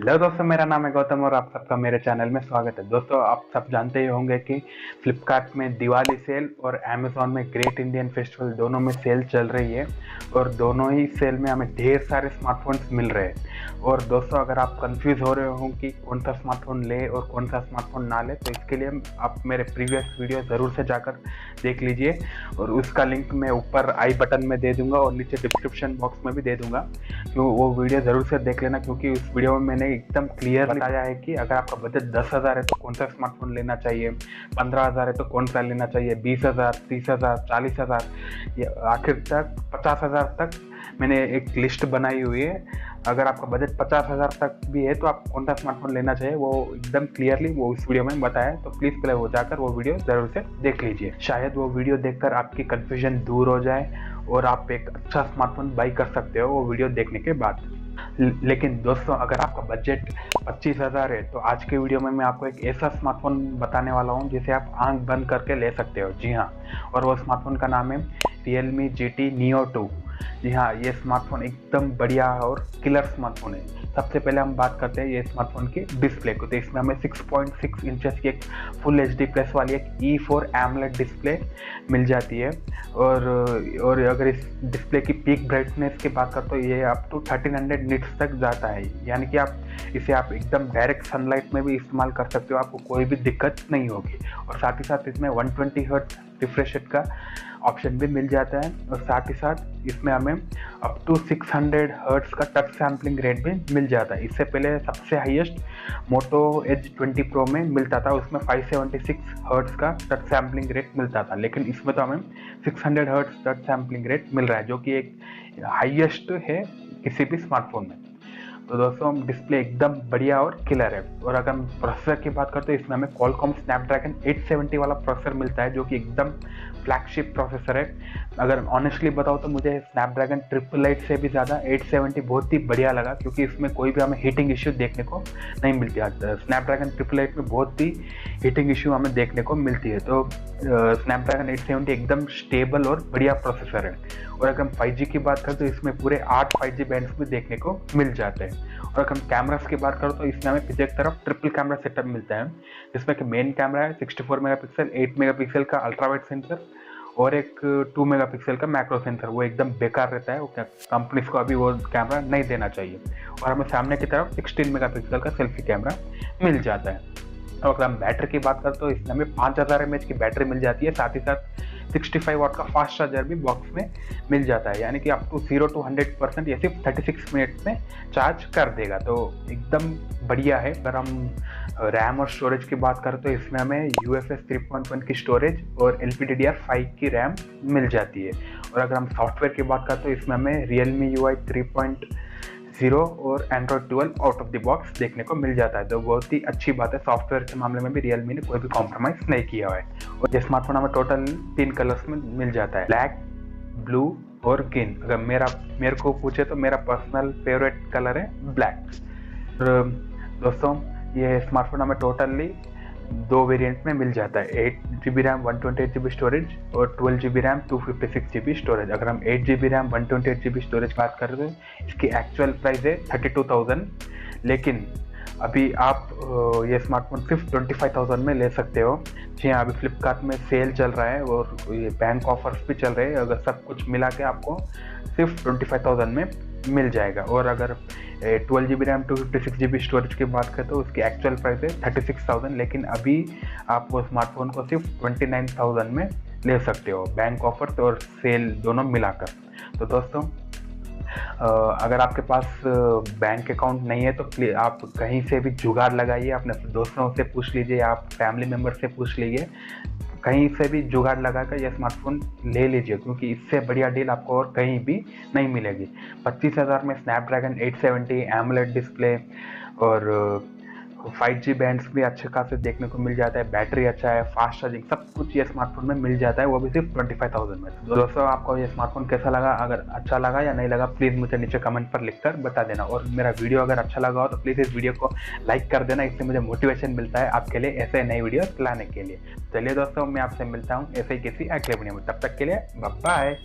Hello दोस्तों, मेरा नाम है गौतम और आप सबका मेरे चैनल में स्वागत है। दोस्तों, आप सब जानते ही होंगे कि फ्लिपकार्ट में दिवाली सेल और अमेज़ॉन में ग्रेट इंडियन फेस्टिवल दोनों में सेल चल रही है और दोनों ही सेल में हमें ढेर सारे स्मार्टफोन्स मिल रहे हैं। और दोस्तों, अगर आप कंफ्यूज हो रहे हो कि कौन सा स्मार्टफोन ले और कौन सा स्मार्टफोन ना ले, तो इसके लिए आप मेरे प्रीवियस वीडियो ज़रूर से जाकर देख लीजिए और उसका लिंक मैं ऊपर आई बटन में दे दूंगा और नीचे डिस्क्रिप्शन बॉक्स में भी दे दूंगा। तो वो वीडियो ज़रूर से देख लेना, क्योंकि उस वीडियो में मैंने एकदम क्लियर बताया है कि अगर आपका बजट 10,000 है तो कौन सा स्मार्टफोन लेना चाहिए, 15,000 है तो कौन सा लेना चाहिए, 20,000, 30,000, 40,000 या आखिर तक 50,000 तक मैंने एक लिस्ट बनाई हुई है। अगर आपका बजट 50,000 तक भी है तो आप कौन सा स्मार्टफोन लेना चाहिए वो एकदम क्लियरली वो इस वीडियो में बताया है। तो प्लीज़ पहले वो जाकर वो वीडियो ज़रूर से देख लीजिए, शायद वो वीडियो देखकर आपकी कन्फ्यूजन दूर हो जाए और आप एक अच्छा स्मार्टफोन बाई कर सकते हो वो वीडियो देखने के बाद। लेकिन दोस्तों, अगर आपका बजट 25,000 है तो आज के वीडियो में मैं आपको एक ऐसा स्मार्टफोन बताने वाला हूँ जिसे आप आंख बंद करके ले सकते हो। जी हाँ, और वो स्मार्टफोन का नाम है Realme GT Neo 2। जी हाँ, ये स्मार्टफोन एकदम बढ़िया और किलर स्मार्टफोन है। सबसे पहले हम बात करते हैं ये स्मार्टफोन की डिस्प्ले को। तो इसमें हमें 6.6 इंचेस की एक फुल HD प्लस वाली एक E4 AMOLED डिस्प्ले मिल जाती है। और अगर इस डिस्प्ले की पीक ब्राइटनेस की बात करें तो ये अप टू 1300 निट्स तक जाता है, यानी कि इसे आप एकदम डायरेक्ट सनलाइट में भी इस्तेमाल कर सकते हो, आपको कोई भी दिक्कत नहीं होगी। और साथ ही साथ इसमें 120 हर्ट्ज रिफ्रेश रेट का ऑप्शन भी मिल जाता है और साथ ही साथ इसमें हमें अप टू 600 हर्ट्ज का टच सैम्पलिंग रेट भी मिल जाता है। इससे पहले सबसे हाईएस्ट मोटो एज 20 प्रो में मिलता था, उसमें 576 हर्ट्ज का टच सैम्पलिंग रेट मिलता था, लेकिन इसमें तो हमें 600 हर्ट्ज टच सैम्पलिंग रेट मिल रहा है, जो कि एक हाईएस्ट है किसी भी स्मार्टफोन में। तो दोस्तों, डिस्प्ले एकदम बढ़िया और किलर है। और अगर हम प्रोसेसर की बात करते हैं तो इसमें हमें Qualcomm Snapdragon 870 वाला प्रोसेसर मिलता है, जो कि एकदम फ्लैगशिप प्रोसेसर है। अगर ऑनेस्टली बताओ तो मुझे स्नैपड्रैगन 888 से भी ज़्यादा 870 बहुत ही बढ़िया लगा, क्योंकि इसमें कोई भी हमें हीटिंग इश्यू देखने को नहीं मिलती है। स्नैपड्रैगन 888 में बहुत ही हीटिंग इश्यू हमें देखने को मिलती है। तो स्नैपड्रैगन 870 एकदम स्टेबल और बढ़िया प्रोसेसर है। और अगर हम 5G की बात करें तो इसमें पूरे 8 5G बैंड्स भी देखने को मिल जाते हैं। और अगर हम कैमरास की बात करें तो इसमें हमें पीछे की तरफ ट्रिपल कैमरा सेटअप मिलता है, जिसमें कि मेन कैमरा है 64 मेगापिक्सल, 8 मेगापिक्सल का अल्ट्रा वाइड सेंसर और एक 2 मेगापिक्सल का मैक्रो सेंसर। वो एकदम बेकार रहता है, वो कंपनीज को अभी वो कैमरा नहीं देना चाहिए। और हमें सामने की तरफ 16 मेगापिक्सल का सेल्फी कैमरा मिल जाता है। और अगर हम बैटरी की बात करें तो इसमें हमें 5000 mAh की बैटरी मिल जाती है, साथ ही साथ 65 वाट का फास्ट चार्जर भी बॉक्स में मिल जाता है, यानी कि अप टू 0 to 100% ये सिर्फ 36 मिनट में चार्ज कर देगा। तो एकदम बढ़िया है। अगर हम रैम और स्टोरेज की बात करें तो इसमें हमें UFS 3.1 की स्टोरेज और LPDDR5 की रैम मिल जाती है। और अगर हम सॉफ्टवेयर की बात करें तो इसमें हमें Realme UI 3.0 और Android 12 out of the box देखने को मिल जाता है। तो बहुत ही अच्छी बात है, सॉफ्टवेयर के मामले में भी Realme ने कोई भी कॉम्प्रोमाइज़ नहीं किया है। और ये स्मार्टफोन हमें टोटल 3 कलर्स में मिल जाता है, ब्लैक, ब्लू और ग्रीन। अगर मेरे को पूछे तो मेरा पर्सनल फेवरेट कलर है ब्लैक। और दोस्तों, ये स्मार्टफोन हमें टोटली 2 वेरिएंट में मिल जाता है, 8GB रैम 128GB स्टोरेज और 12GB रैम 256GB स्टोरेज। अगर हम 8GB रैम 128GB स्टोरेज बात कर रहे हैं, इसकी एक्चुअल प्राइस है 32,000, लेकिन अभी आप ये स्मार्टफोन सिर्फ 25,000 में ले सकते हो। जी हाँ, अभी फ्लिपकार्ट में सेल चल रहा है और ये बैंक ऑफर्स भी चल रहे हैं। अगर सब कुछ मिला के आपको सिर्फ 25,000 में मिल जाएगा। और अगर 12GB रैम 256GB स्टोरेज की बात करें तो उसकी एक्चुअल प्राइस है 36,000, लेकिन अभी आप वो स्मार्टफोन को सिर्फ 29,000 में ले सकते हो, बैंक ऑफर्स और सेल दोनों मिलाकर। तो दोस्तों, अगर आपके पास बैंक अकाउंट नहीं है तो आप कहीं से भी जुगाड़ लगाइए, अपने दोस्तों से पूछ लीजिए, आप फैमिली मेम्बर से पूछ लीजिए, कहीं से भी जुगाड़ लगाकर यह स्मार्टफोन ले लीजिए, क्योंकि इससे बढ़िया डील आपको और कहीं भी नहीं मिलेगी। 25,000 में स्नैपड्रैगन 870 AMOLED डिस्प्ले और 5G बैंड्स भी अच्छे खासे देखने को मिल जाता है, बैटरी अच्छा है, फास्ट चार्जिंग, सब कुछ ये स्मार्टफोन में मिल जाता है, वो भी सिर्फ 25,000 में। तो दोस्तों, आपको ये स्मार्टफोन कैसा लगा? अगर अच्छा लगा या नहीं लगा प्लीज़ मुझे नीचे कमेंट पर लिखकर बता देना। और मेरा वीडियो अगर अच्छा लगा हो तो प्लीज़ इस वीडियो को लाइक कर देना, इससे मुझे मोटिवेशन मिलता है आपके लिए ऐसे नई वीडियो लाने के लिए। चलिए दोस्तों, मैं आपसे मिलता हूँ ऐसे ही किसी अगले वीडियो में, तब तक के लिए बाय बाय।